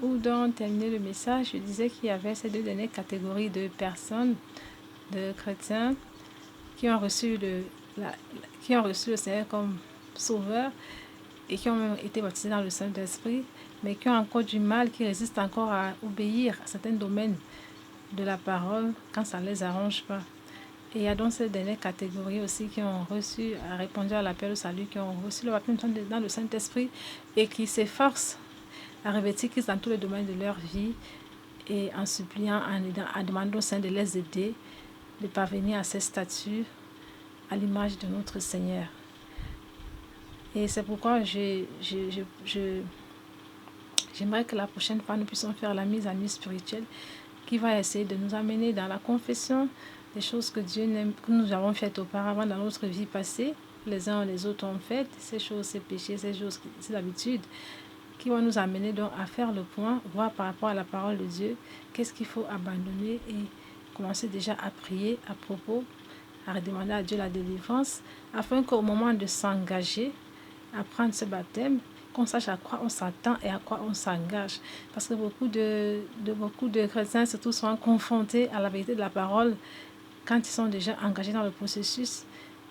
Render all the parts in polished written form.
où donc terminer le message, je disais qu'il y avait ces deux dernières catégories de personnes, de chrétiens, qui ont reçu le Seigneur comme sauveur et qui ont même été baptisés dans le Saint-Esprit, mais qui ont encore du mal, qui résistent encore à obéir à certains domaines de la parole quand ça ne les arrange pas. Et il y a donc ces dernières catégories aussi qui ont répondu à l'appel au salut, qui ont reçu le baptême dans le Saint-Esprit et qui s'efforcent à revêtir Christ dans tous les domaines de leur vie et en suppliant, en demandant au Seigneur de les aider, de parvenir à ces statuts à l'image de notre Seigneur. Et c'est pourquoi j'aimerais que la prochaine fois, nous puissions faire la mise à nu spirituelle qui va essayer de nous amener dans la confession des choses que Dieu n'aime, que nous avons faites auparavant dans notre vie passée, les uns et les autres ont fait, ces choses, ces péchés, ces choses, ces habitudes, qui vont nous amener donc à faire le point, voir par rapport à la parole de Dieu, qu'est-ce qu'il faut abandonner et commencer déjà à prier à propos, à demander à Dieu la délivrance, afin qu'au moment de s'engager à prendre ce baptême, qu'on sache à quoi on s'attend et à quoi on s'engage. Parce que beaucoup de chrétiens, surtout, sont confrontés à la vérité de la parole quand ils sont déjà engagés dans le processus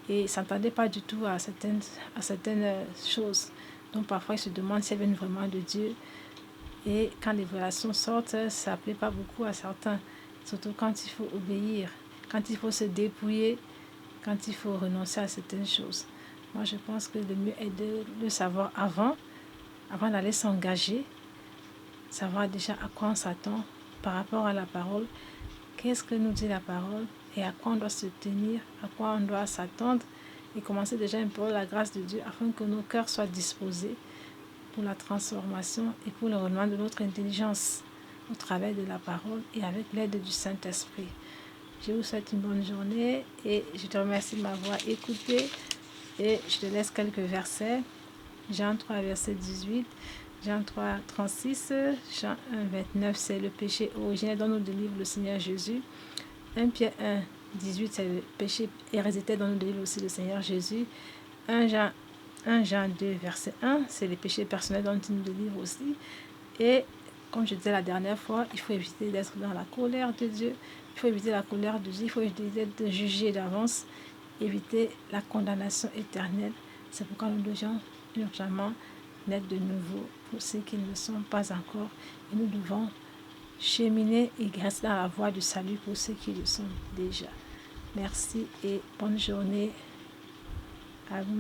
et ne s'attendaient pas du tout à certaines choses. Donc parfois, ils se demandent si elles viennent vraiment de Dieu. Et quand les révélations sortent, ça ne plaît pas beaucoup à certains. Surtout quand il faut obéir, quand il faut se dépouiller, quand il faut renoncer à certaines choses. Moi, je pense que le mieux est de le savoir avant d'aller s'engager, savoir déjà à quoi on s'attend par rapport à la parole, qu'est-ce que nous dit la parole et à quoi on doit se tenir, à quoi on doit s'attendre et commencer déjà à implorer la grâce de Dieu afin que nos cœurs soient disposés pour la transformation et pour le renouvellement de notre intelligence au travers de la parole et avec l'aide du Saint-Esprit. Je vous souhaite une bonne journée et je te remercie de m'avoir écouté et je te laisse quelques versets. Jean 3, verset 18, Jean 3, 36, Jean 1, 29, c'est le péché originel dont nous délivre le Seigneur Jésus. 1 Pierre 1, 18, c'est le péché héréditaire dont nous délivre aussi le Seigneur Jésus. 1 Jean 2, verset 1, c'est le péché personnel dont il nous délivre aussi. Et comme je disais la dernière fois, il faut éviter d'être dans la colère de Dieu. Il faut éviter la colère de Dieu. Il faut éviter d'être jugé d'avance. Éviter la condamnation éternelle. C'est pourquoi nous devons urgemment naître de nouveau pour ceux qui ne le sont pas encore. Et nous devons cheminer et rester dans la voie du salut pour ceux qui le sont déjà. Merci et bonne journée à vous.